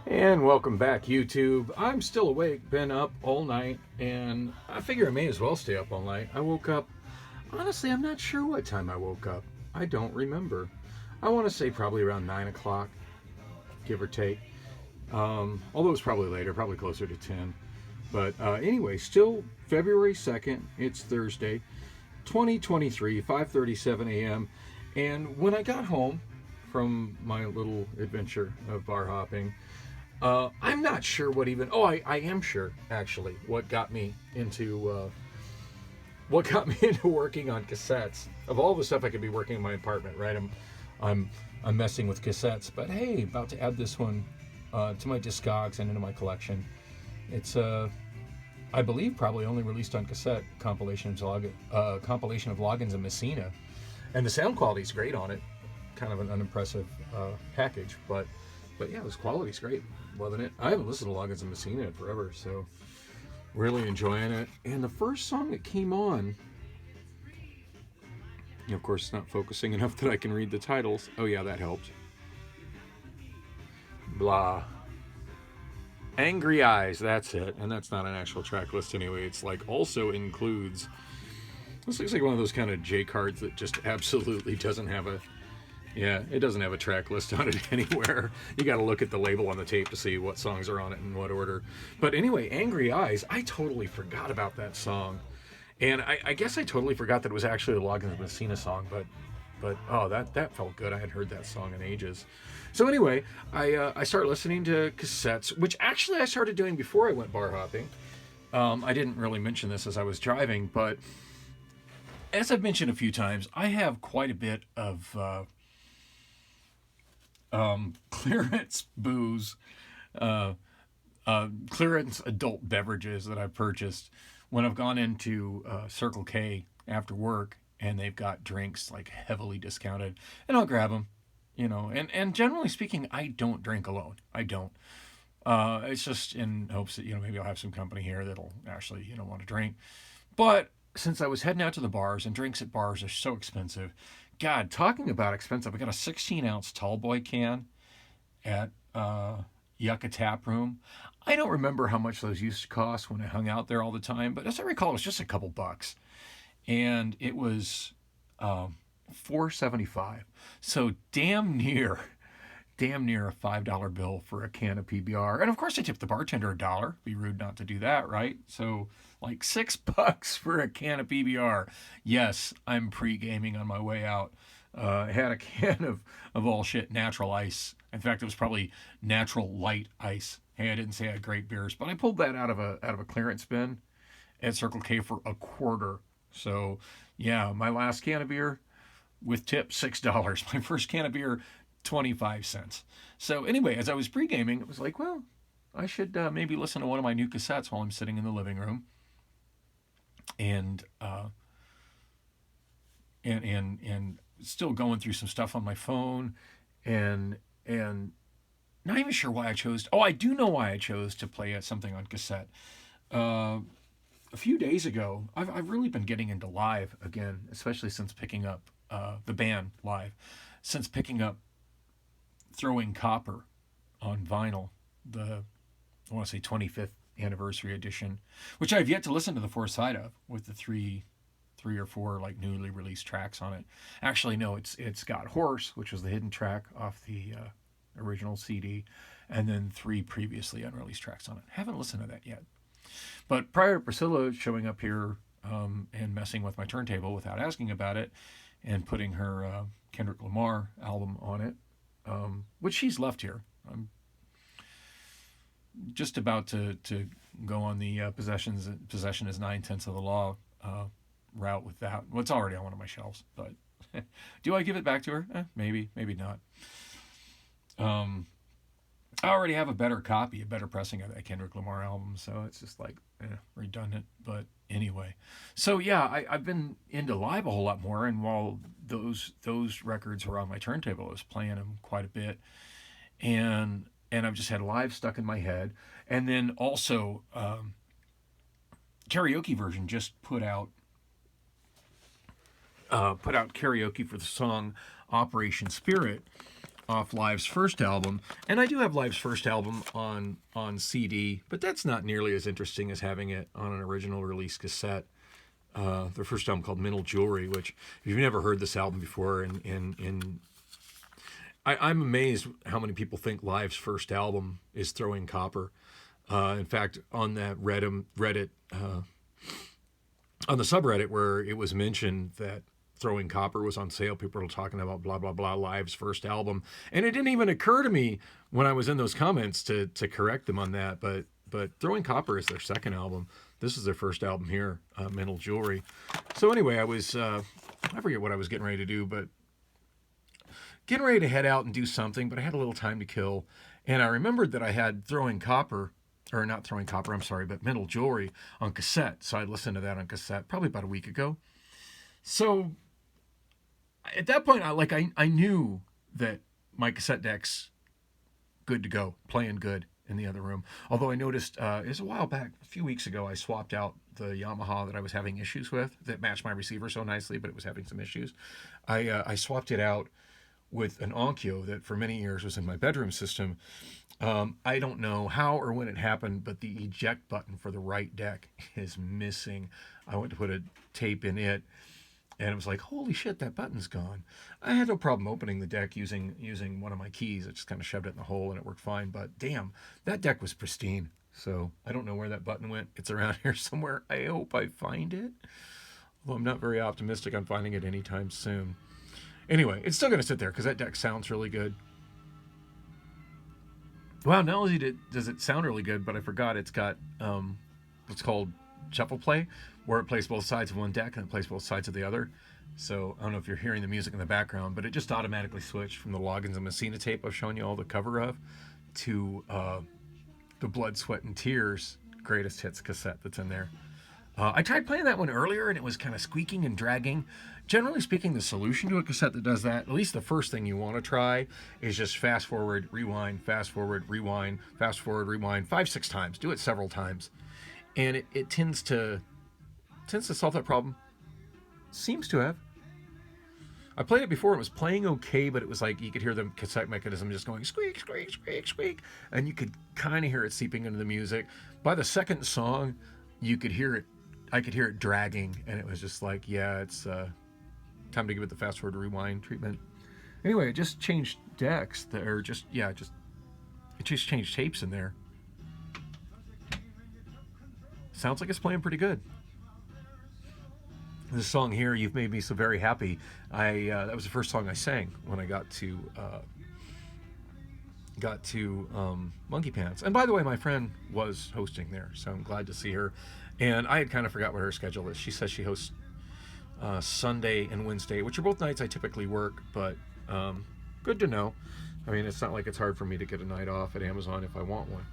And welcome back, YouTube. I'm still awake, been up all night, and I figure I may as well stay up all night. I woke up, honestly, I'm not sure what time I woke up. I don't remember. I want to say probably around 9 o'clock, give or take. Although it's probably later, probably closer to 10. But anyway, still February 2nd, it's Thursday, 2023, 5:37 a.m. And when I got home from my little adventure of bar hopping, I'm not sure what even. Oh, I am sure actually what got me into working on cassettes. Of all the stuff I could be working in my apartment, right? I'm I'm messing with cassettes, but hey, about to add this one to my Discogs and into my collection. It's I believe probably only released on cassette compilation of logins in Messina, and the sound quality is great on it. Kind of an unimpressive package, but yeah, this quality's great, wasn't it? I haven't listened to Logins and Messina in forever, so really enjoying it. And the first song that came on, of course, it's not focusing enough that I can read the titles. Oh yeah, that helped. Blah. Angry Eyes, that's it. And that's not an actual track list anyway. It's like also includes. This looks like one of those kind of J cards that just absolutely doesn't have a. Yeah, it doesn't have a track list on it anywhere. You got to look at the label on the tape to see what songs are on it in what order. But anyway, Angry Eyes, I totally forgot about that song. And I guess I totally forgot that it was actually a Loggins and Messina song, but oh, that felt good. I hadn't heard that song in ages. So anyway, I started listening to cassettes, which actually I started doing before I went bar hopping. I didn't really mention this as I was driving, but as I've mentioned a few times, I have quite a bit of clearance booze, clearance adult beverages that I've purchased when I've gone into Circle K after work and they've got drinks like heavily discounted, and I'll grab them, and generally speaking, I don't drink alone. I don't. It's just in hopes that maybe I'll have some company here that'll actually want to drink. But since I was heading out to the bars, and drinks at bars are so expensive, God, talking about expensive, I got a 16-ounce tall boy can at Yucca Tap Room. I don't remember how much those used to cost when I hung out there all the time, but as I recall, it was just a couple bucks, and it was $4.75. So damn near a $5 bill for a can of PBR. And of course, I tipped the bartender $1. Be rude not to do that, right? So like $6 for a can of PBR. Yes, I'm pre-gaming on my way out. I had a can of all shit natural ice. In fact, it was probably natural light ice. Hey, I didn't say I had great beers, but I pulled that out of a clearance bin at Circle K for a quarter. So yeah, my last can of beer with tip $6. My first can of beer 25 cents. So anyway, as I was pre-gaming, it was like, well, I should maybe listen to one of my new cassettes while I'm sitting in the living room, and and still going through some stuff on my phone, and not even sure why I chose. Oh, I do know why I chose to play something on cassette. A few days ago, I've really been getting into live again, especially since picking up the band live, since picking up Throwing Copper on vinyl, I want to say 25th anniversary edition, which I've yet to listen to the fourth side of, with the three or four like newly released tracks on it. Actually, no, it's got Horse, which was the hidden track off the original CD, and then three previously unreleased tracks on it. Haven't listened to that yet. But prior to Priscilla showing up here and messing with my turntable without asking about it, and putting her Kendrick Lamar album on it, which she's left here. I'm just about to go on the possession is 9/10 of the law route with that. Well, it's already on one of my shelves, but do I give it back to her? Maybe not. I already have a better copy, a better pressing of that Kendrick Lamar album, so it's just like redundant. But anyway, so yeah, I've been into live a whole lot more, and while those records were on my turntable, I was playing them quite a bit, and I've just had live stuck in my head, and then also Karaoke Version just put out karaoke for the song Operation Spirit, off Live's first album, and I do have Live's first album on CD, but that's not nearly as interesting as having it on an original release cassette. Their first album called Mental Jewelry, which if you've never heard this album before, I'm amazed how many people think Live's first album is Throwing Copper. In fact, on that Reddit, on the subreddit where it was mentioned that Throwing Copper was on sale, people were talking about blah, blah, blah, Live's first album. And it didn't even occur to me when I was in those comments to correct them on that. But Throwing Copper is their second album. This is their first album here, Mental Jewelry. So anyway, I forget what I was getting ready to do, but getting ready to head out and do something, but I had a little time to kill. And I remembered that I had Throwing Copper, or not Throwing Copper, I'm sorry, but Mental Jewelry on cassette. So I listened to that on cassette probably about a week ago. So at that point, I knew that my cassette deck's good to go, playing good in the other room. Although I noticed, it was a while back, a few weeks ago, I swapped out the Yamaha that I was having issues with that matched my receiver so nicely, but it was having some issues. I swapped it out with an Onkyo that for many years was in my bedroom system. I don't know how or when it happened, but the eject button for the right deck is missing. I went to put a tape in it, and it was like, holy shit, that button's gone. I had no problem opening the deck using one of my keys. I just kind of shoved it in the hole and it worked fine. But damn, that deck was pristine. So I don't know where that button went. It's around here somewhere. I hope I find it. Although I'm not very optimistic on finding it anytime soon. Anyway, it's still going to sit there because that deck sounds really good. Wow, not only does it sound really good, but I forgot it's got what's called shuffle play, where it plays both sides of one deck and it plays both sides of the other. So I don't know if you're hearing the music in the background, but it just automatically switched from the Loggins and Messina tape I've shown you all the cover of to the Blood, Sweat, and Tears Greatest Hits cassette that's in there. I tried playing that one earlier and it was kind of squeaking and dragging. Generally speaking, the solution to a cassette that does that, at least the first thing you want to try, is just fast forward, rewind, fast forward, rewind, fast forward, rewind, 5-6 times. Do it several times. And it tends to solve that problem. Seems to have. I played it before, it was playing okay, but it was like you could hear the cassette mechanism just going squeak, squeak, squeak, squeak, and you could kind of hear it seeping into the music. By the second song, you could hear it, I could hear it dragging, and it was just like, yeah, it's time to give it the fast forward rewind treatment. Anyway, it just changed decks, it just changed tapes in there. Sounds like it's playing pretty good. This song here, You've Made Me So Very Happy, that was the first song I sang when I got to Monkey Pants. And by the way, my friend was hosting there, so I'm glad to see her. And I had kind of forgot what her schedule is. She says she hosts Sunday and Wednesday, which are both nights I typically work, but good to know. I mean, it's not like it's hard for me to get a night off at Amazon if I want one.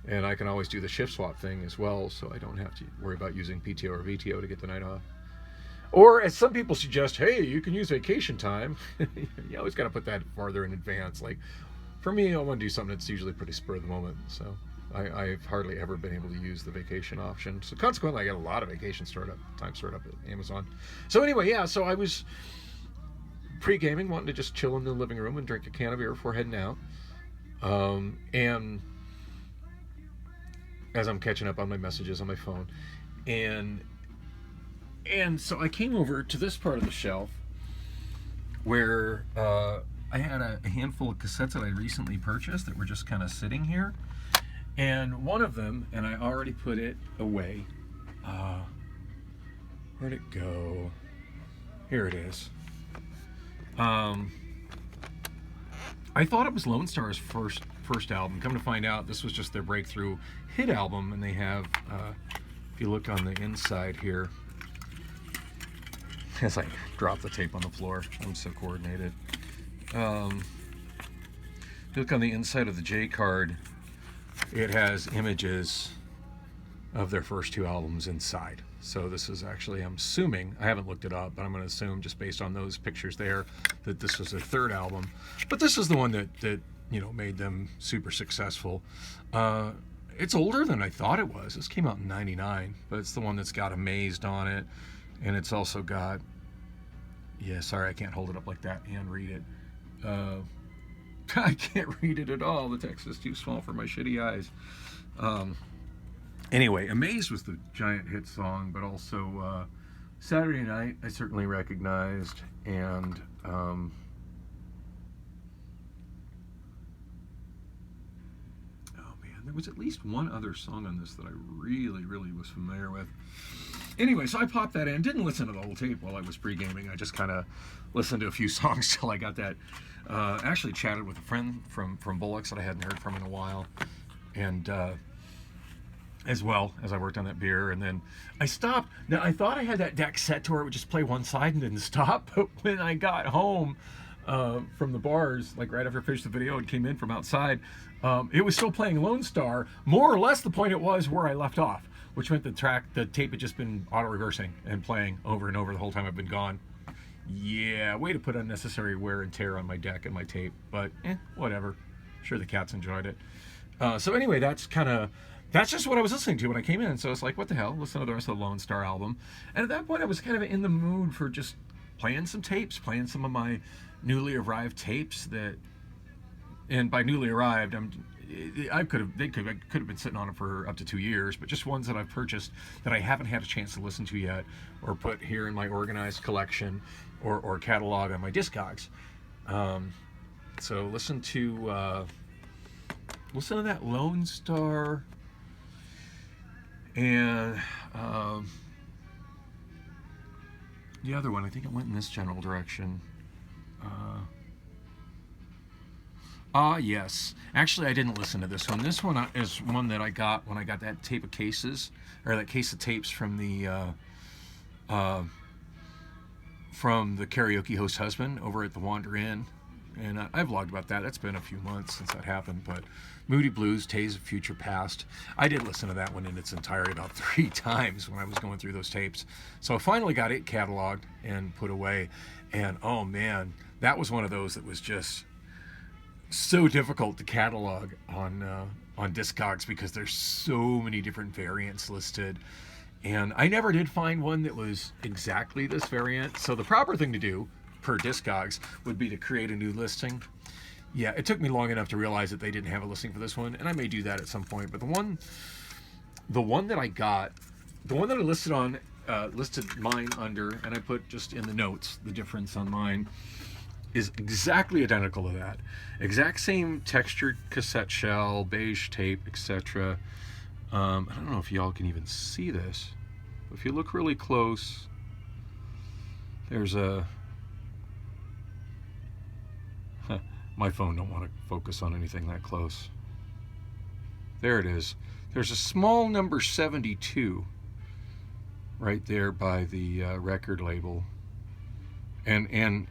And I can always do the shift swap thing as well, so I don't have to worry about using PTO or VTO to get the night off. Or, as some people suggest, hey, you can use vacation time. You always got to put that farther in advance. Like, for me, I want to do something that's usually pretty spur of the moment, so I've hardly ever been able to use the vacation option. So consequently, I get a lot of vacation time stored up at Amazon. So anyway, yeah, so I was pre-gaming, wanting to just chill in the living room and drink a can of beer before heading out. And as I'm catching up on my messages on my phone. And so I came over to this part of the shelf where I had a handful of cassettes that I recently purchased that were just kind of sitting here. And one of them, and I already put it away. Where'd it go? Here it is. I thought it was Lone Star's first album. Come to find out, this was just their breakthrough hit album, and they have, if you look on the inside here, as I drop the tape on the floor, I'm so coordinated. If you look on the inside of the J card, it has images of their first two albums inside. So this is actually, I'm assuming, I haven't looked it up, but I'm going to assume just based on those pictures there that this was their third album. But this is the one that made them super successful. It's older than I thought it was. This came out in '99, but it's the one that's got Amazed on it, and it's also got, sorry, I can't hold it up like that and read it. I can't read it at all. The text is too small for my shitty eyes. Anyway, Amazed was the giant hit song, but also Saturday Night I certainly recognized, and oh man, there was at least one other song on this that I really, really was familiar with. Anyway, so I popped that in. Didn't listen to the whole tape while I was pre-gaming. I just kind of listened to a few songs till I got that. Actually chatted with a friend from Bullocks that I hadn't heard from in a while, and as well as I worked on that beer. And then I stopped. Now, I thought I had that deck set to where it would just play one side and didn't stop. But when I got home from the bars, like right after I finished the video and came in from outside, it was still playing Lone Star, more or less the point it was where I left off, which meant the tape had just been auto-reversing and playing over and over the whole time I've been gone. Yeah, way to put unnecessary wear and tear on my deck and my tape, but whatever. Sure, the cats enjoyed it. So anyway, that's just what I was listening to when I came in. So it's like, what the hell? Listen to the rest of the Lone Star album. And at that point, I was kind of in the mood for just playing some tapes, playing some of my newly arrived tapes that, and by newly arrived, they could have been sitting on it for up to 2 years, but just ones that I've purchased that I haven't had a chance to listen to yet, or put here in my organized collection, or catalog on my Discogs. So listen to that Lone Star, and the other one. I think it went in this general direction. Yes. Actually, I didn't listen to this one. This one is one that I got when I got that tape of cases, or that case of tapes from the karaoke host husband over at the Wander Inn. And I vlogged about that. That's been a few months since that happened. But Moody Blues, Days of Future Past. I did listen to that one in its entirety about 3 times when I was going through those tapes. So I finally got it cataloged and put away. And oh man, that was one of those that was just so difficult to catalog on Discogs, because there's so many different variants listed. And I never did find one that was exactly this variant. So the proper thing to do per Discogs would be to create a new listing. Yeah, it took me long enough to realize that they didn't have a listing for this one, and I may do that at some point. But the one that I got, the one that I listed mine under, and I put just in the notes the difference on mine, is exactly identical to that. Exact same textured cassette shell, beige tape, etc. I don't know if y'all can even see this. If you look really close, there's a... My phone don't want to focus on anything that close. There it is. There's a small number 72 right there by the record label. And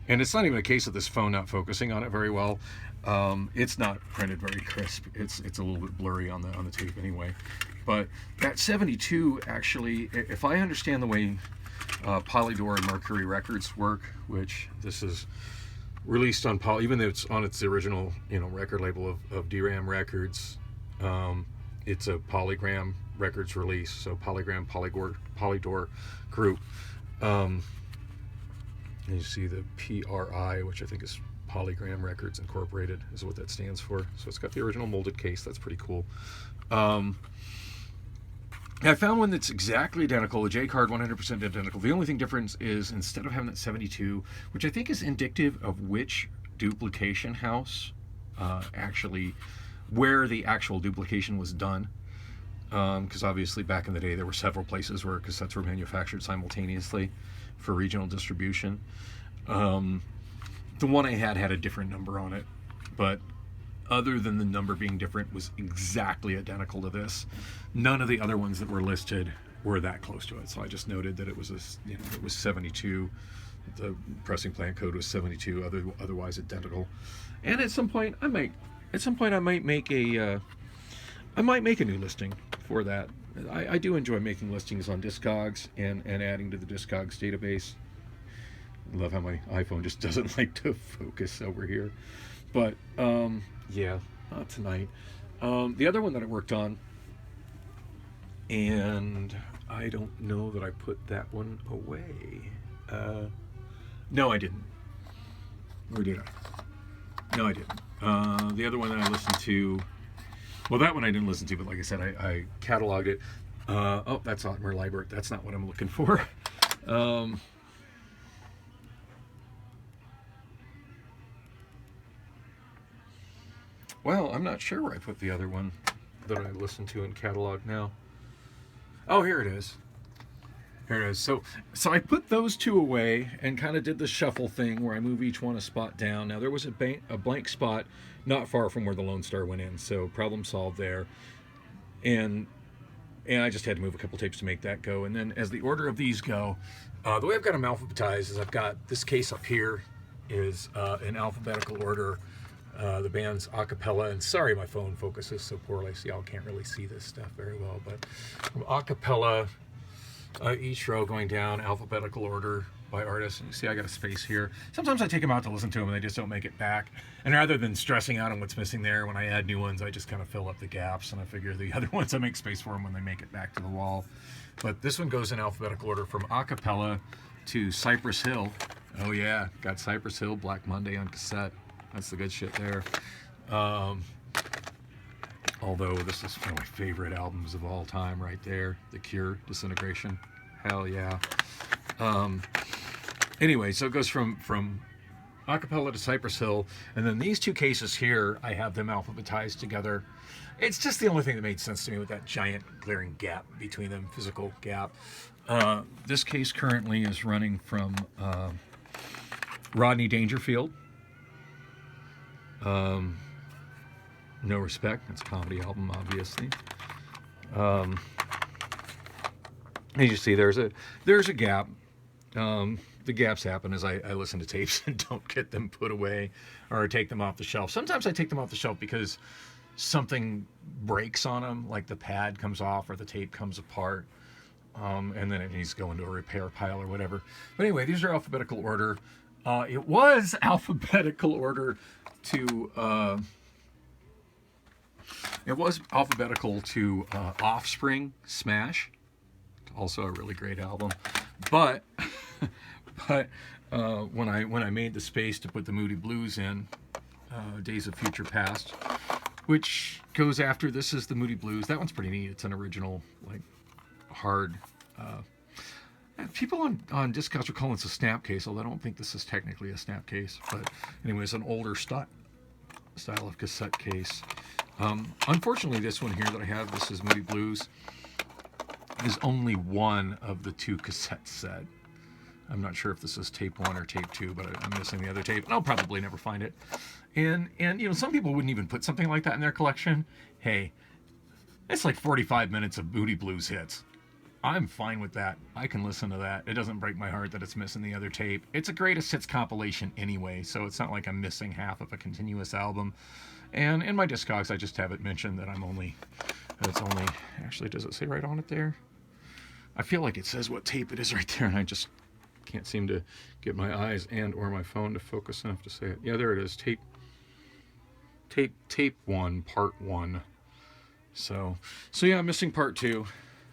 it's not even a case of this phone not focusing on it very well. It's not printed very crisp. It's a little bit blurry on the tape anyway. But that 72 actually, if I understand the way Polydor and Mercury Records work, which this is released on even though it's on its original record label of DRAM Records, it's a Polygram Records release. So Polydor group. And you see the PRI, which I think is Polygram Records Incorporated, is what that stands for. So it's got the original molded case. That's pretty cool. I found one that's exactly identical, a J-card 100% identical. The only thing difference is, instead of having that 72, which I think is indicative of which duplication house actually, where the actual duplication was done. Because obviously back in the day there were several places where cassettes were manufactured simultaneously for regional distribution. The one I had a different number on it, but other than the number being different, was exactly identical to this. None of the other ones that were listed were that close to it. So I just noted that it was it was 72. The pressing plant code was 72. Otherwise identical. And at some point I might make a new listing for that. I do enjoy making listings on Discogs and adding to the Discogs database. I love how my iPhone just doesn't like to focus over here. But yeah, not tonight. The other one that I worked on, and I don't know that I put that one away. No, I didn't. Or did I? No, I didn't. The other one that I listened to, well, that one I didn't listen to, but like I said, I cataloged it. Oh, that's Otmer Liebert. That's not what I'm looking for. Um, well, I'm not sure where I put the other one that I listened to in catalog now. Oh, here it is. Here it is. So I put those two away and kind of did the shuffle thing where I move each one a spot down. Now there was a blank spot not far from where the Lone Star went in, so problem solved there. And I just had to move a couple tapes to make that go. And then as the order of these go, the way I've got them alphabetized is I've got this case up here is in alphabetical order. The band's a cappella, and sorry my phone focuses so poorly, so y'all can't really see this stuff very well, but a cappella, each row going down alphabetical order by artist. And you see I got a space here. Sometimes I take them out to listen to them and they just don't make it back. And rather than stressing out on what's missing there, when I add new ones, I just kind of fill up the gaps, and I figure the other ones I make space for them when they make it back to the wall. But this one goes in alphabetical order from a cappella to Cypress Hill. Oh yeah, got Cypress Hill, Black Monday on cassette. That's the good shit there. Although this is one of my favorite albums of all time right there. The Cure, Disintegration. Hell yeah. Anyway, so it goes from acapella to Cypress Hill, and then these two cases here, I have them alphabetized together. It's just the only thing that made sense to me with that giant glaring gap between them, physical gap. This case currently is running from Rodney Dangerfield. No Respect. That's a comedy album, obviously. As you see, there's a gap. The gaps happen as I listen to tapes and don't get them put away or take them off the shelf. Sometimes I take them off the shelf because something breaks on them, like the pad comes off or the tape comes apart, and then it needs to go into a repair pile or whatever. But anyway, these are alphabetical order. It was alphabetical order to Offspring Smash, also a really great album. But when I made the space to put the Moody Blues in, Days of Future Past, which goes after this is the Moody Blues. That one's pretty neat. It's an original, like, hard. People on Discogs are calling this a snap case, although I don't think this is technically a snap case. But anyway, it's an older style of cassette case. Unfortunately, this one here that I have, this is Moody Blues, is only one of the two cassette set. I'm not sure if this is tape 1 or tape 2, but I'm missing the other tape, and I'll probably never find it. And you know, some people wouldn't even put something like that in their collection. Hey, it's like 45 minutes of Moody Blues hits. I'm fine with that. I can listen to that. It doesn't break my heart that it's missing the other tape. It's a greatest hits compilation anyway, so it's not like I'm missing half of a continuous album. And in my Discogs, I just have it mentioned that it's only, actually, does it say right on it there? I feel like it says what tape it is right there, and I just can't seem to get my eyes and or my phone to focus enough to say it. Yeah, there it is. Tape 1, part 1. So yeah, I'm missing part 2.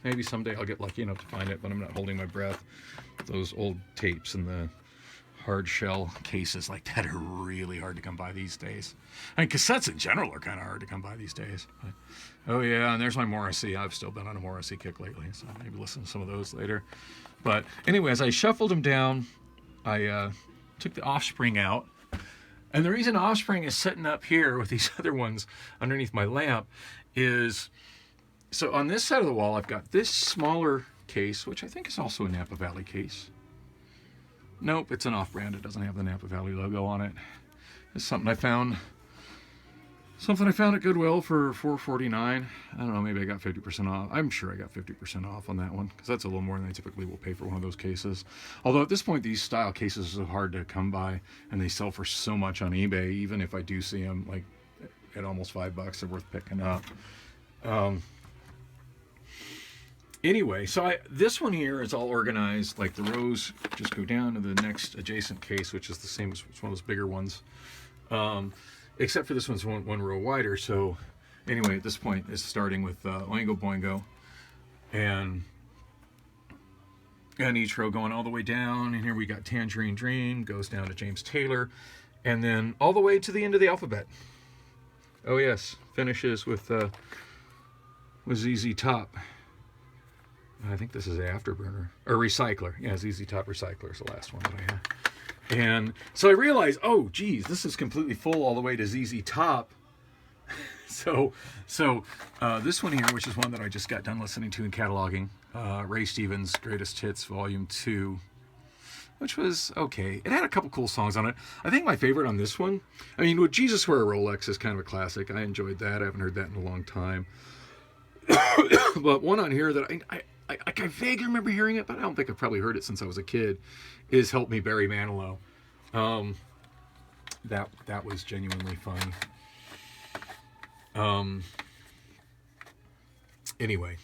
Maybe someday I'll get lucky enough to find it, but I'm not holding my breath. Those old tapes and the hard shell cases like that are really hard to come by these days. I mean, cassettes in general are kind of hard to come by these days. But, oh yeah, and there's my Morrissey. I've still been on a Morrissey kick lately, so I'll maybe listen to some of those later. But anyway, as I shuffled them down, I took the Offspring out. And the reason Offspring is sitting up here with these other ones underneath my lamp is, so on this side of the wall, I've got this smaller case, which I think is also a Napa Valley case. Nope, it's an off-brand. It doesn't have the Napa Valley logo on it. It's something I found at Goodwill for $4.49. I don't know, maybe I got 50% off. I'm sure I got 50% off on that one, because that's a little more than I typically will pay for one of those cases. Although at this point, these style cases are so hard to come by, and they sell for so much on eBay, even if I do see them like at almost $5, they're worth picking up. Anyway, so this one here is all organized, like the rows just go down to the next adjacent case, which is the same as one of those bigger ones. Except for this one's one row wider. So anyway, at this point, it's starting with Oingo Boingo, and each row going all the way down. And here we got Tangerine Dream, goes down to James Taylor. and then all the way to the end of the alphabet. Oh yes, finishes with ZZ Top. I think this is Afterburner or Recycler. Yeah, ZZ Top Recycler is the last one that I have. And so I realized, oh geez, this is completely full all the way to ZZ Top. So this one here, which is one that I just got done listening to and cataloging, Ray Stevens' Greatest Hits Volume 2, which was okay. It had a couple cool songs on it. I think my favorite on this one, I mean, with Jesus Wear a Rolex is kind of a classic. I enjoyed that. I haven't heard that in a long time. But one on here that I vaguely remember hearing it, but I don't think I've probably heard it since I was a kid, is Help Me Barry Manilow. That was genuinely fun. Anyway,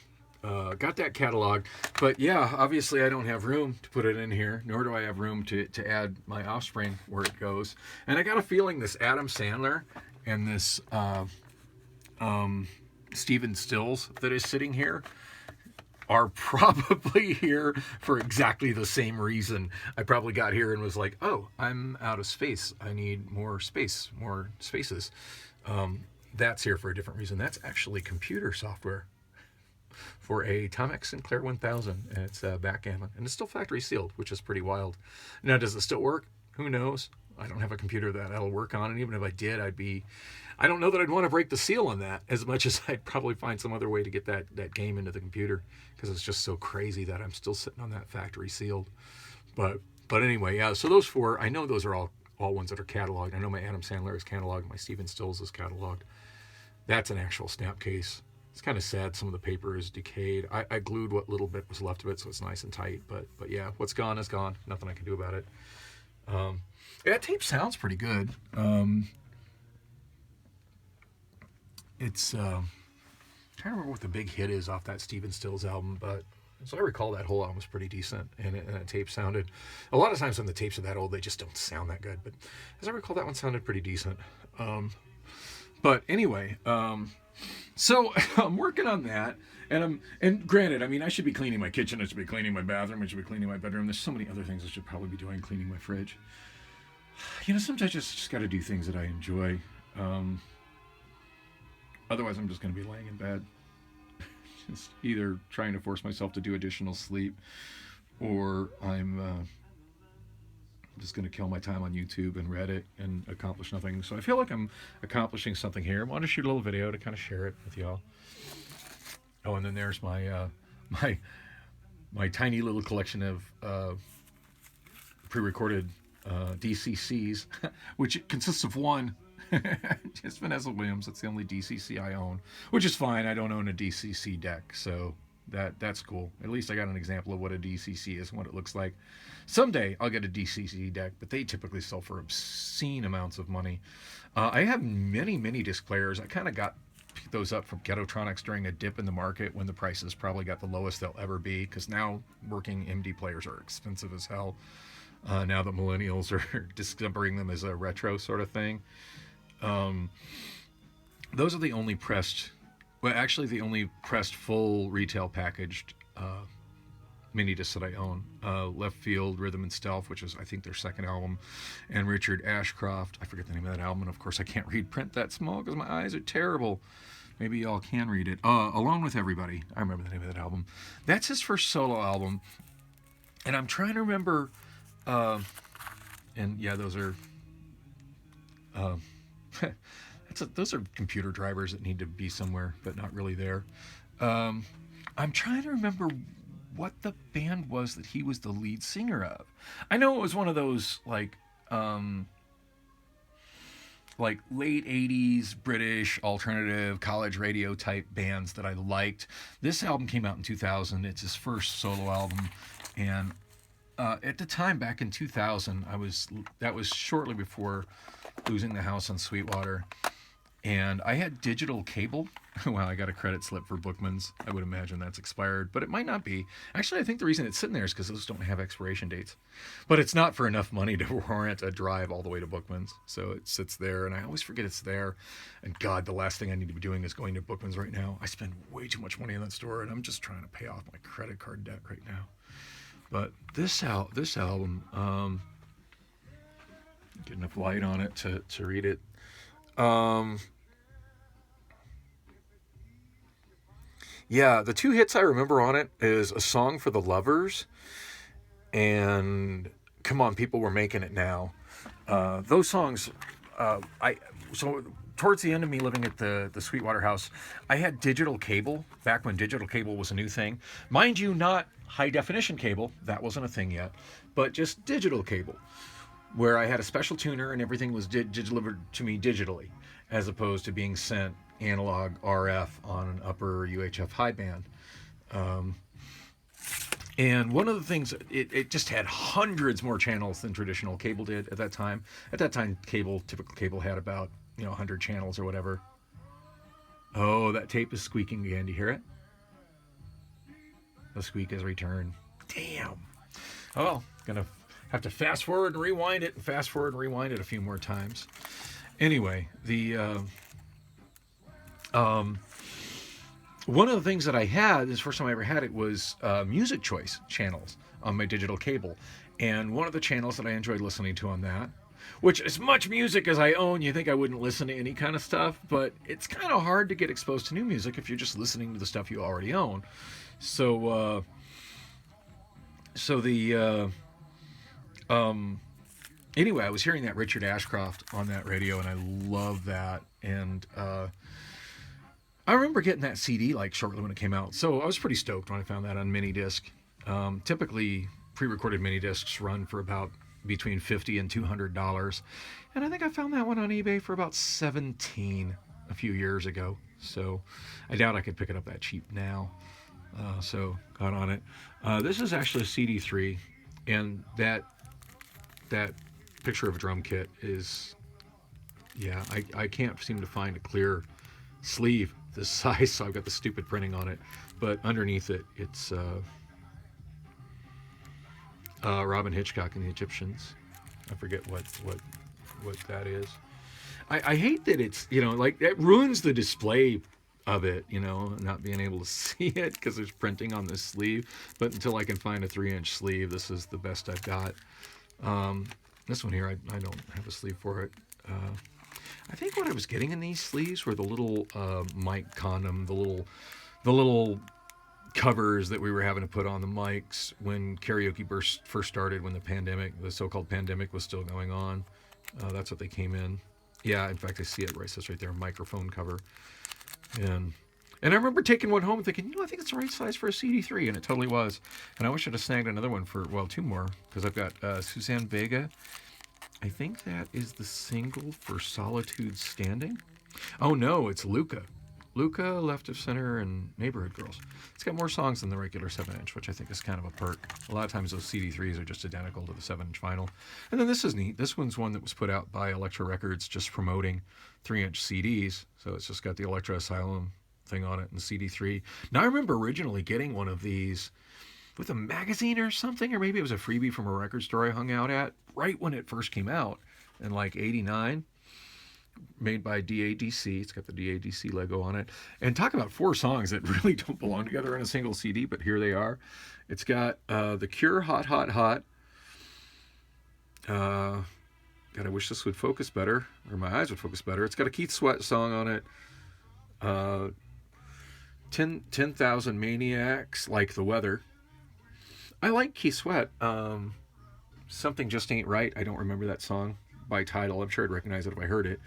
got that catalog, but yeah, obviously I don't have room to put it in here, nor do I have room to add my Offspring where it goes. And I got a feeling this Adam Sandler and this Stephen Stills that is sitting here are probably here for exactly the same reason. I probably got here and was like, oh, I'm out of space. I need more space, more spaces. That's here for a different reason. That's actually computer software for a Tomex Sinclair 1000, and it's backgammon, and it's still factory sealed, which is pretty wild. Now, does it still work? Who knows? I don't have a computer that'll work on, and even if I did, I don't know that I'd want to break the seal on that as much as I'd probably find some other way to get that game into the computer, because it's just so crazy that I'm still sitting on that factory sealed. But anyway, yeah, so those four, I know those are all ones that are cataloged. I know my Adam Sandler is cataloged, my Stephen Stills is cataloged. That's an actual snap case. It's kind of sad. Some of the paper is decayed. I glued what little bit was left of it, so it's nice and tight. But yeah, what's gone is gone. Nothing I can do about it. That tape sounds pretty good. It's trying to remember what the big hit is off that Stephen Stills album, but so I recall that whole album was pretty decent, and that tape sounded. A lot of times when the tapes are that old, they just don't sound that good. But as I recall, that one sounded pretty decent. But anyway, so I'm working on that, and granted, I mean, I should be cleaning my kitchen, I should be cleaning my bathroom, I should be cleaning my bedroom. There's so many other things I should probably be doing, cleaning my fridge. You know, sometimes I just got to do things that I enjoy. Otherwise, I'm just going to be laying in bed, just either trying to force myself to do additional sleep, or I'm just going to kill my time on YouTube and Reddit and accomplish nothing. So I feel like I'm accomplishing something here. I want to shoot a little video to kind of share it with y'all. Oh, and then there's my my tiny little collection of pre-recorded DCCs, which consists of one. Just Vanessa Williams. That's the only DCC I own, which is fine. I don't own a DCC deck, so that's cool. At least I got an example of what a DCC is and what it looks like. Someday I'll get a DCC deck, but they typically sell for obscene amounts of money. I have many disc players. I kind of got those up from Ghettotronics during a dip in the market when the prices probably got the lowest they'll ever be, because now working MD players are expensive as hell. Now that millennials are discovering them as a retro sort of thing. Those are the only pressed, well, actually the only pressed full retail packaged mini discs that I own. Left Field, Rhythm and Stealth, which is I think their second album, and Richard Ashcroft. I forget the name of that album, and of course I can't read print that small because my eyes are terrible. Maybe y'all can read it. Alone with Everybody. I remember the name of that album. That's his first solo album, and I'm trying to remember. And yeah, those are. Those are computer drivers that need to be somewhere, but not really there. I'm trying to remember what the band was that he was the lead singer of. I know it was one of those like late 80s British alternative college radio type bands that I liked. This album came out in 2000. It's his first solo album, and at the time back in 2000, that was shortly before losing the house on Sweetwater, and I had digital cable. Well, I got a credit slip for Bookman's. I would imagine that's expired, but it might not be. Actually, I think the reason it's sitting there is because those don't have expiration dates. But it's not for enough money to warrant a drive all the way to Bookman's, so it sits there, and I always forget it's there. And God, the last thing I need to be doing is going to Bookman's right now. I spend way too much money in that store, and I'm just trying to pay off my credit card debt right now. But this album, Get enough light on it to read it. Um, yeah, the two hits I remember on it is A Song for the Lovers and Come On, People, We're Making It Now. Those songs, I so towards the end of me living at the Sweetwater house, I had digital cable back when digital cable was a new thing. Mind you, not high definition cable, that wasn't a thing yet, but just digital cable, where I had a special tuner and everything was delivered to me digitally, as opposed to being sent analog RF on an upper UHF high band. Um, and one of the things, it just had hundreds more channels than traditional cable did at that time. At that time, typical cable had about 100 channels or whatever. Oh, that tape is squeaking again. Do you hear it? The squeak has returned. Damn. Oh, well, gonna have to fast forward and rewind it, and fast forward and rewind it a few more times. Anyway, one of the things that I had, this is the first time I ever had it, was music choice channels on my digital cable. And one of the channels that I enjoyed listening to on that, which as much music as I own, you think I wouldn't listen to any kind of stuff, but it's kind of hard to get exposed to new music if you're just listening to the stuff you already own. So, anyway, I was hearing that Richard Ashcroft on that radio, and I love that. And I remember getting that CD like shortly when it came out, so I was pretty stoked when I found that on mini disc. Typically, pre-recorded mini discs run for about between $50 and $200, and I think I found that one on eBay for about $17 a few years ago. So I doubt I could pick it up that cheap now. So got on it. This is actually a CD3, and that picture of a drum kit is, yeah, I can't seem to find a clear sleeve this size, so I've got the stupid printing on it. But underneath it, it's Robin Hitchcock and the Egyptians. I forget what that is. I hate that it's, like, it ruins the display of it, not being able to see it because there's printing on this sleeve. But until I can find a 3-inch sleeve, this is the best I've got. This one here, I don't have a sleeve for it. I think what I was getting in these sleeves were the little mic condom, the little covers that we were having to put on the mics when karaoke first started, when the so-called pandemic was still going on. That's what they came in. Yeah, in fact, I see it right. It says right there, microphone cover. And I remember taking one home and thinking, I think it's the right size for a CD3, and it totally was. And I wish I'd have snagged another one two more, because I've got Suzanne Vega. I think that is the single for Solitude Standing. Oh no, it's Luca. Luca, Left of Center, and Neighborhood Girls. It's got more songs than the regular 7-inch, which I think is kind of a perk. A lot of times those CD3s are just identical to the 7-inch vinyl. And then this is neat. This one's one that was put out by Elektra Records just promoting 3-inch CDs. So it's just got the Elektra Asylum thing on it and CD3. Now I remember originally getting one of these with a magazine or something, or maybe it was a freebie from a record store I hung out at right when it first came out in like 89. Made by DADC. It's got the DADC logo on it. And talk about 4 songs that really don't belong together in a single CD, but here they are. It's got The Cure, Hot, Hot, Hot. God, I wish this would focus better, or my eyes would focus better. It's got a Keith Sweat song on it. 10,000 Maniacs, Like the Weather. I like Keith Sweat. Something Just Ain't Right. I don't remember that song by title. I'm sure I'd recognize it if I heard it.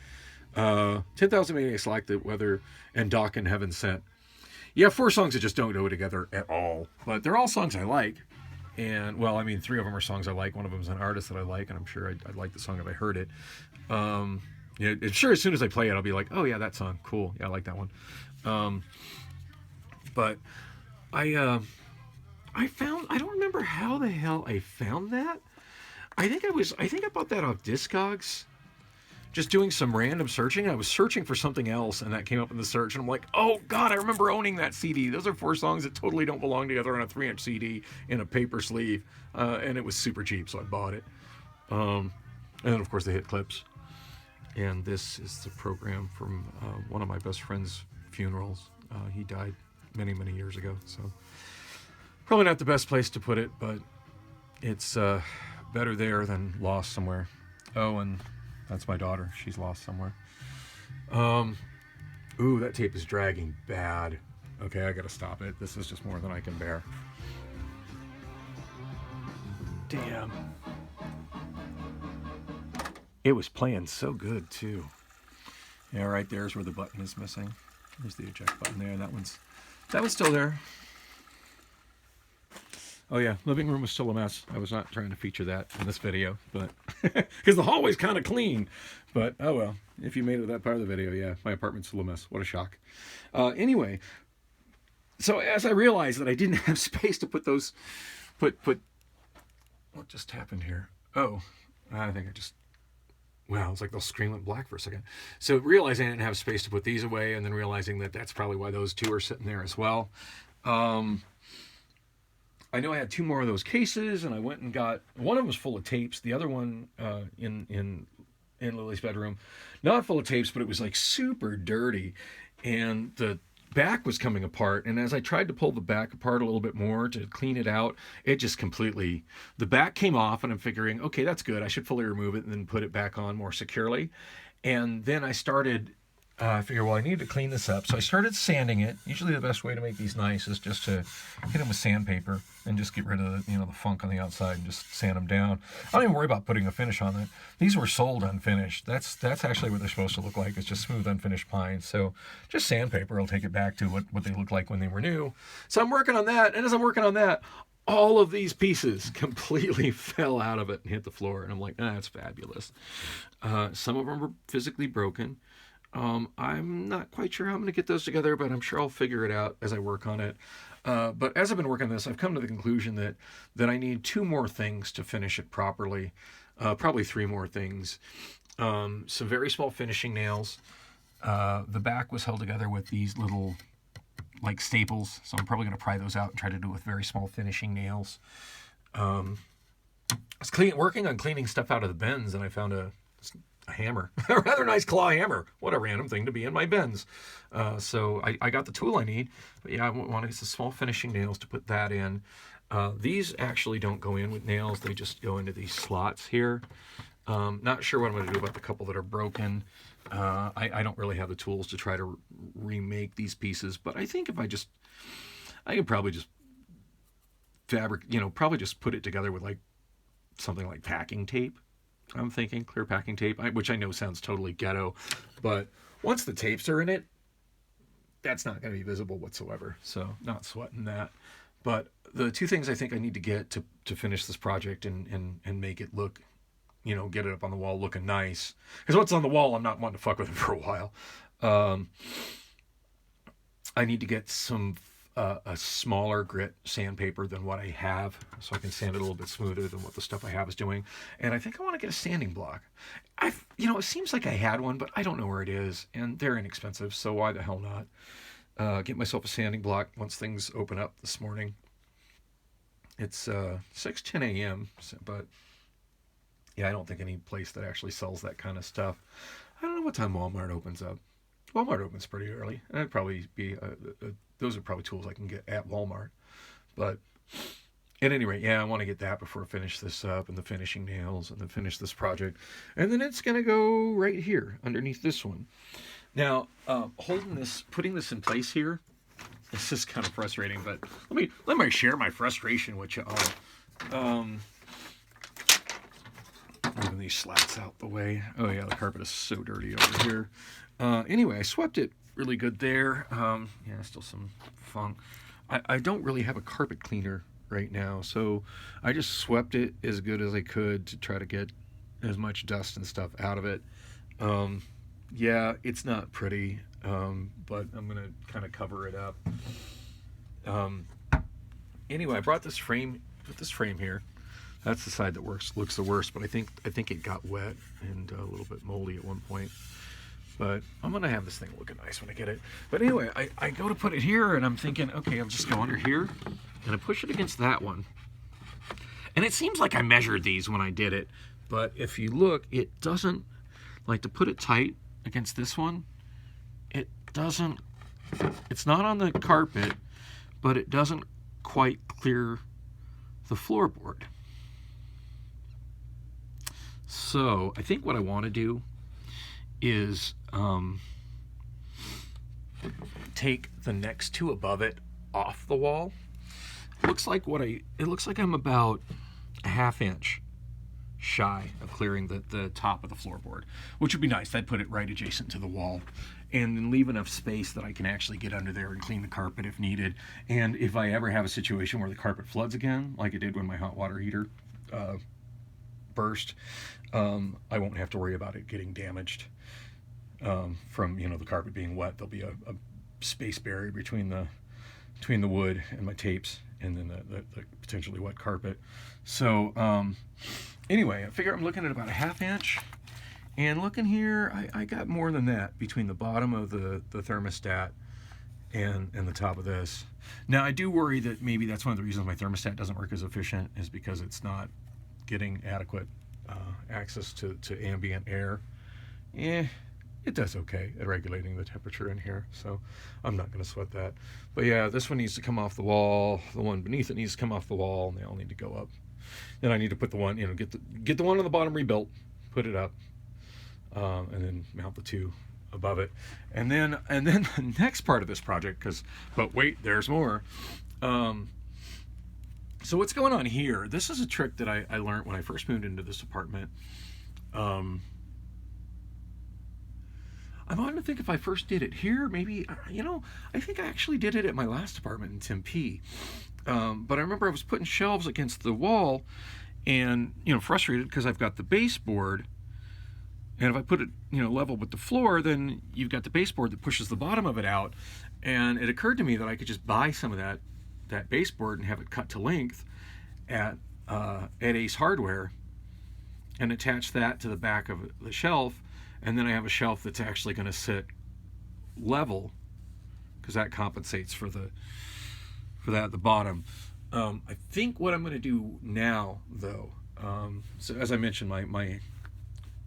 10,000 Maniacs, Like the Weather, and Doc and Heaven Sent. Yeah, 4 songs that just don't go together at all. But they're all songs I like. And, 3 of them are songs I like. One of them is an artist that I like, and I'm sure I'd like the song if I heard it. Sure, as soon as I play it, I'll be like, oh, yeah, that song. Cool. Yeah, I like that one. But I don't remember how the hell I found that. I think I bought that off Discogs, just doing some random searching. I was searching for something else, and that came up in the search, and I'm like, oh God, I remember owning that CD. Those are 4 songs that totally don't belong together on a 3-inch CD in a paper sleeve, and it was super cheap, so I bought it. And then, of course, the hit clips. And this is the program from one of my best friend's funerals. He died many, many years ago, so probably not the best place to put it, but it's better there than lost somewhere. Oh, and that's my daughter. She's lost somewhere. Ooh, that tape is dragging bad. Okay, I gotta stop it. This is just more than I can bear. Damn. It was playing so good, too. Yeah, right there's where the button is missing. There's the eject button there. That one's still there. Oh yeah, living room was still a mess. I was not trying to feature that in this video, but because the hallway's kind of clean. But oh well, if you made it to that part of the video, yeah, my apartment's still a mess. What a shock. Anyway, so as I realized that I didn't have space to put those, what just happened here? Oh, I think I just. Wow, it's like those screen went black for a second. So realizing I didn't have space to put these away, and then realizing that that's probably why those two are sitting there as well. I know I had two more of those cases, and I went and got one of them was full of tapes. The other one in Lily's bedroom, not full of tapes, but it was like super dirty, and the back was coming apart. And as I tried to pull the back apart a little bit more to clean it out, it just completely, the back came off, and I'm figuring, okay, that's good. I should fully remove it and then put it back on more securely. And then I started. I figured, well, I need to clean this up. So I started sanding it. Usually the best way to make these nice is just to hit them with sandpaper and just get rid of the funk on the outside and just sand them down. I don't even worry about putting a finish on it. These were sold unfinished. That's actually what they're supposed to look like. It's just smooth, unfinished pine. So just sandpaper will take it back to what they looked like when they were new. So I'm working on that. And as I'm working on that, all of these pieces completely fell out of it and hit the floor. And I'm like, that's fabulous. Some of them were physically broken. I'm not quite sure how I'm going to get those together, but I'm sure I'll figure it out as I work on it. But as I've been working on this, I've come to the conclusion that I need two more things to finish it properly. Probably three more things. Some very small finishing nails. The back was held together with these little like staples, so I'm probably going to pry those out and try to do it with very small finishing nails. I was working on cleaning stuff out of the bins, and I found a hammer, a rather nice claw hammer. What a random thing to be in my bins. So I got the tool I need, but yeah, I want to get some small finishing nails to put that in. These actually don't go in with nails. They just go into these slots here. Not sure what I'm going to do about the couple that are broken. I don't really have the tools to try to remake these pieces, but I think if I could probably just probably just put it together with like something like packing tape. I'm thinking clear packing tape, which I know sounds totally ghetto, but once the tapes are in it, that's not going to be visible whatsoever. So not sweating that. But the two things I think I need to get to finish this project and make it look, get it up on the wall looking nice. Because what's on the wall, I'm not wanting to fuck with it for a while. I need to get a smaller grit sandpaper than what I have, so I can sand it a little bit smoother than what the stuff I have is doing. And I think I want to get a sanding block. It seems like I had one, but I don't know where it is, and they're inexpensive, so why the hell not? Get myself a sanding block once things open up this morning. It's 6:10 a.m., but yeah, I don't think any place that actually sells that kind of stuff. I don't know what time Walmart opens up. Walmart opens pretty early, and it'd probably be those are probably tools I can get at Walmart. But at any rate, yeah, I want to get that before I finish this up, and the finishing nails, and then finish this project. And then it's going to go right here, underneath this one. Now, putting this in place here, this is kind of frustrating, but let me share my frustration with you all. Moving these slats out the way. Oh yeah, the carpet is so dirty over here. Anyway, I swept it really good there. Yeah, still some funk. I don't really have a carpet cleaner right now, so I just swept it as good as I could to try to get as much dust and stuff out of it. Yeah, it's not pretty, but I'm gonna kind of cover it up. Anyway, I brought this frame. Put this frame here. That's the side that looks the worst, but I think it got wet and a little bit moldy at one point. But I'm going to have this thing looking nice when I get it. But anyway, I go to put it here, and I'm thinking, okay, I'll just go under here, and I push it against that one. And it seems like I measured these when I did it, but if you look, it doesn't, like to put it tight against this one, it's not on the carpet, but it doesn't quite clear the floorboard. So I think what I want to do is take the next two above it off the wall. It looks like I'm about a ½ inch shy of clearing the top of the floorboard, which would be nice. That'd put it right adjacent to the wall and then leave enough space that I can actually get under there and clean the carpet if needed. And if I ever have a situation where the carpet floods again, like it did when my hot water heater burst, I won't have to worry about it getting damaged from the carpet being wet. There'll be a space barrier between the wood and my tapes, and then the potentially wet carpet. So anyway, I figure I'm looking at about a ½ inch, and looking here, I got more than that between the bottom of the thermostat and the top of this. Now I do worry that maybe that's one of the reasons my thermostat doesn't work as efficient, is because it's not getting adequate access to ambient air. It does okay at regulating the temperature in here, so I'm not going to sweat that. But yeah, this one needs to come off the wall. The one beneath it needs to come off the wall, and they all need to go up. Then I need to put the one, get the one on the bottom rebuilt, put it up, and then mount the two above it. And then the next part of this project, but wait, there's more. So what's going on here? This is a trick that I learned when I first moved into this apartment. I'm on to think if I first did it here, maybe, I think I actually did it at my last apartment in Tempe. But I remember I was putting shelves against the wall and, frustrated because I've got the baseboard. And if I put it, level with the floor, then you've got the baseboard that pushes the bottom of it out. And it occurred to me that I could just buy some of that baseboard and have it cut to length at Ace Hardware and attach that to the back of the shelf. And then I have a shelf that's actually going to sit level, because that compensates for that at the bottom. I think what I'm going to do now, though, so as I mentioned, my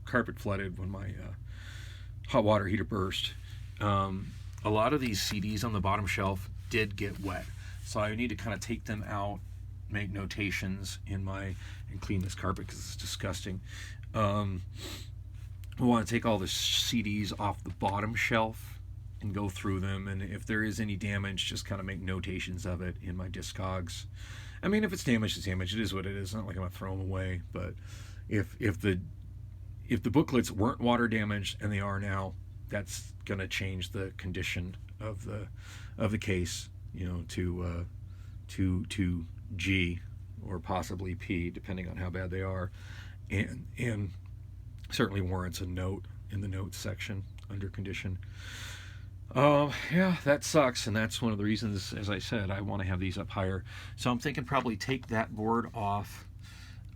carpet flooded when my hot water heater burst. A lot of these CDs on the bottom shelf did get wet, so I need to kind of take them out, make notations and clean this carpet because it's disgusting. We want to take all the CDs off the bottom shelf and go through them, and if there is any damage, just kind of make notations of it in my Discogs. I mean, if it's damaged, it's damaged. It is what it is. It's not like I'm gonna throw them away. But if the booklets weren't water damaged and they are now, that's gonna change the condition of the case, to G or possibly P, depending on how bad they are, and certainly warrants a note in the notes section under condition. Yeah, that sucks, and that's one of the reasons, as I said, I want to have these up higher. So I'm thinking probably take that board off,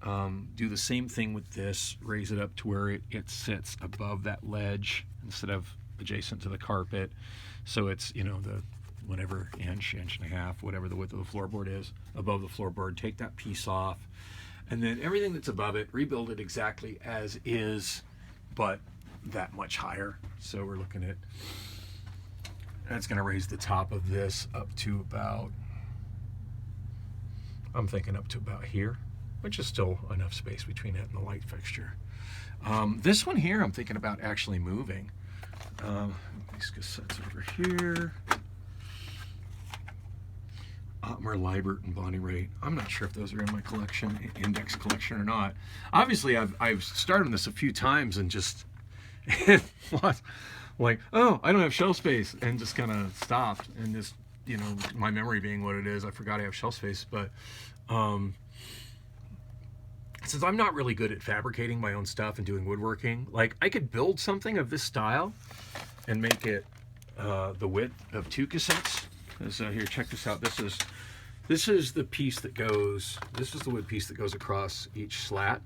do the same thing with this, raise it up to where it sits above that ledge instead of adjacent to the carpet. So it's, the whatever inch and a half, whatever the width of the floorboard is, above the floorboard. Take that piece off, and then everything that's above it, rebuild it exactly as is, but that much higher. So we're looking at, that's going to raise the top of this up to about, I'm thinking up to about here, which is still enough space between it and the light fixture. This one here, I'm thinking about actually moving. These cassettes over here. Ottmer, Liebert, and Bonnie Raitt. I'm not sure if those are in my collection, index collection or not. Obviously, I've started this a few times and just like, oh, I don't have shelf space, and just kind of stopped, and just, my memory being what it is, I forgot I have shelf space. But since I'm not really good at fabricating my own stuff and doing woodworking, like, I could build something of this style and make it the width of 2 cassettes. So here, check this out. This is the piece that goes, this is the wood piece that goes across each slat.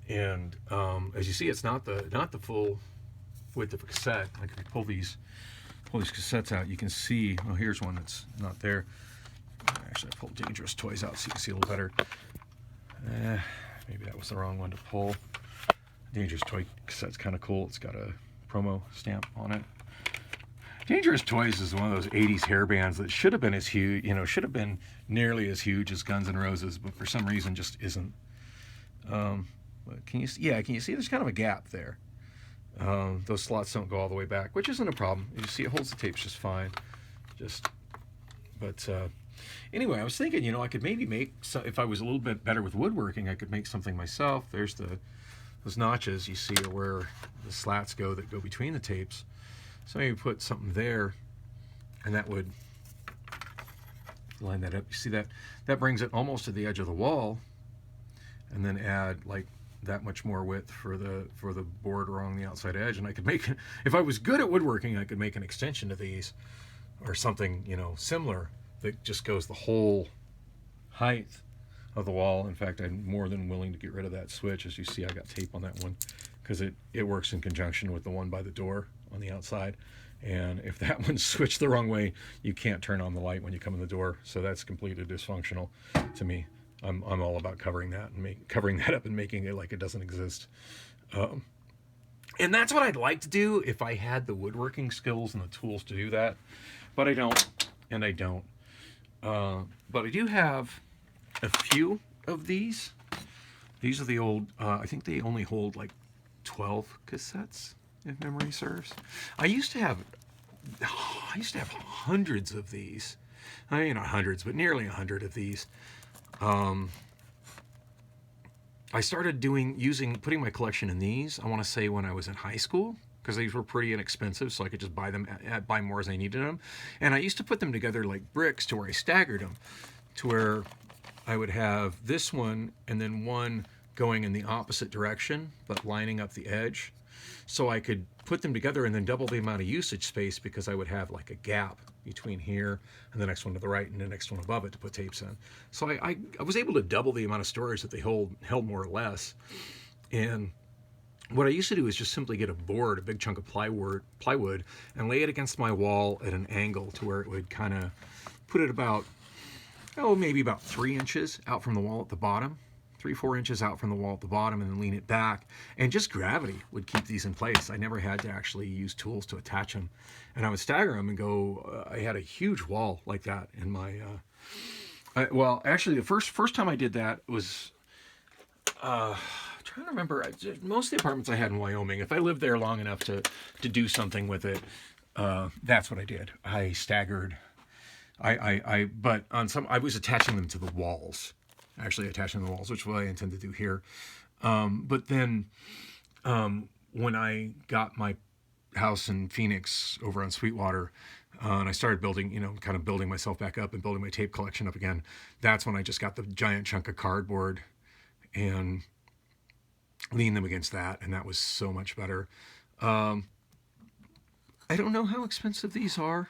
And as you see, it's not the full width of a cassette. Like, if you pull these cassettes out, you can see, oh, here's one that's not there. Actually, I pulled Dangerous Toys out so you can see a little better. Maybe that was the wrong one to pull. Dangerous Toy cassette's kind of cool. It's got a promo stamp on it. Dangerous Toys is one of those 80s hair bands that should have been as huge, should have been nearly as huge as Guns N' Roses, but for some reason just isn't. Can you see? Yeah, can you see? There's kind of a gap there. Those slots don't go all the way back, which isn't a problem. You see, it holds the tapes just fine. Just, but anyway, I was thinking, I could maybe make if I was a little bit better with woodworking, I could make something myself. There's those notches you see are where the slats go that go between the tapes. So maybe put something there, and that would line that up. You see that? That brings it almost to the edge of the wall, and then add like that much more width for the board along the outside edge. And I could make, if I was good at woodworking, I could make an extension to these or something, similar that just goes the whole height of the wall. In fact, I'm more than willing to get rid of that switch. As you see, I got tape on that one because it works in conjunction with the one by the door on the outside. And if that one's switched the wrong way, you can't turn on the light when you come in the door. So that's completely dysfunctional to me. I'm all about covering that and covering that up and making it like it doesn't exist. And that's what I'd like to do if I had the woodworking skills and the tools to do that. But I don't, and I don't. But I do have a few of these. These are the old, I think they only hold like 12 cassettes, if memory serves. I used to have hundreds of these. I mean, not hundreds, but nearly 100 of these. I started putting my collection in these, I want to say when I was in high school, because these were pretty inexpensive, so I could just buy more as I needed them. And I used to put them together like bricks to where I staggered them, to where I would have this one and then one going in the opposite direction, but lining up the edge. So I could put them together and then double the amount of usage space, because I would have like a gap between here and the next one to the right and the next one above it to put tapes in. So I was able to double the amount of storage that they held more or less. And what I used to do is just simply get a board, a big chunk of plywood, and lay it against my wall at an angle to where it would kind of put it about, maybe about 3 inches out from the wall at the bottom. 3-4 inches out from the wall at the bottom, and then lean it back, and just gravity would keep these in place. I never had to actually use tools to attach them, and I would stagger them and go. I had a huge wall like that in my. Well, actually, the first time I did that was. I'm trying to remember. Most of the apartments I had in Wyoming, if I lived there long enough to do something with it, that's what I did. I staggered. But on some, I was attaching them to the walls. Actually attaching the walls, which is what I intend to do here. But then when I got my house in Phoenix over on Sweetwater, and I started building, kind of building myself back up and building my tape collection up again, that's when I just got the giant chunk of cardboard and leaned them against that, and that was so much better. I don't know how expensive these are.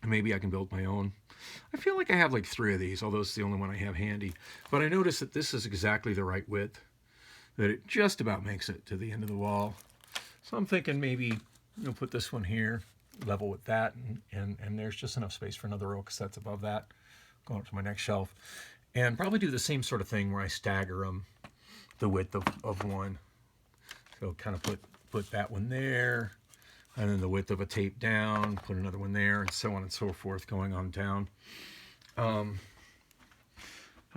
Maybe I can build my own. I feel like I have like 3 of these, although it's the only one I have handy. But I noticed that this is exactly the right width, that it just about makes it to the end of the wall. So I'm thinking maybe put this one here, level with that, and there's just enough space for another row of cassettes above that, going up to my next shelf. And probably do the same sort of thing where I stagger them the width of one. So kind of put that one there, and then the width of a tape down, put another one there, and so on and so forth, going on down. I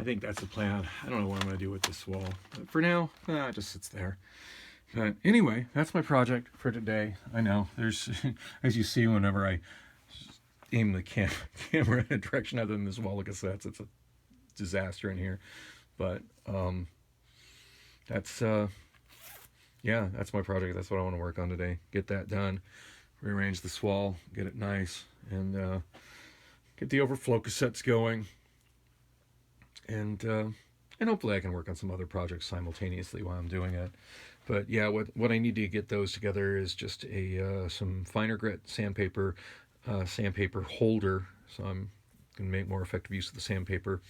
think that's the plan. I don't know what I'm going to do with this wall. But for now, it just sits there. But anyway, that's my project for today. I know, there's, as you see, whenever I aim the camera in a direction other than this wall of cassettes, it's a disaster in here. But that's my project. That's what I want to work on today. Get that done. Rearrange this wall, get it nice, and get the overflow cassettes going. And hopefully I can work on some other projects simultaneously while I'm doing it. But yeah, what I need to get those together is just some finer grit sandpaper holder. So I'm going to make more effective use of the sandpaper,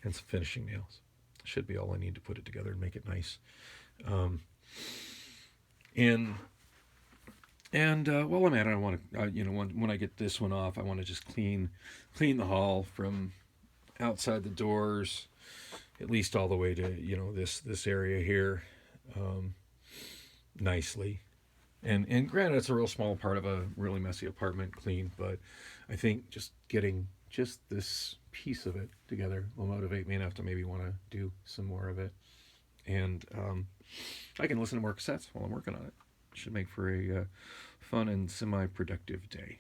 and some finishing nails. Should be all I need to put it together and make it nice. While I'm at it, I want to, when I get this one off, I want to just clean the hall from outside the doors, at least all the way to this area here, nicely. And granted, it's a real small part of a really messy apartment clean, but I think just getting just this piece of it together will motivate me enough to maybe want to do some more of it. and I can listen to more cassettes while I'm working on it. Should make for a fun and semi-productive day.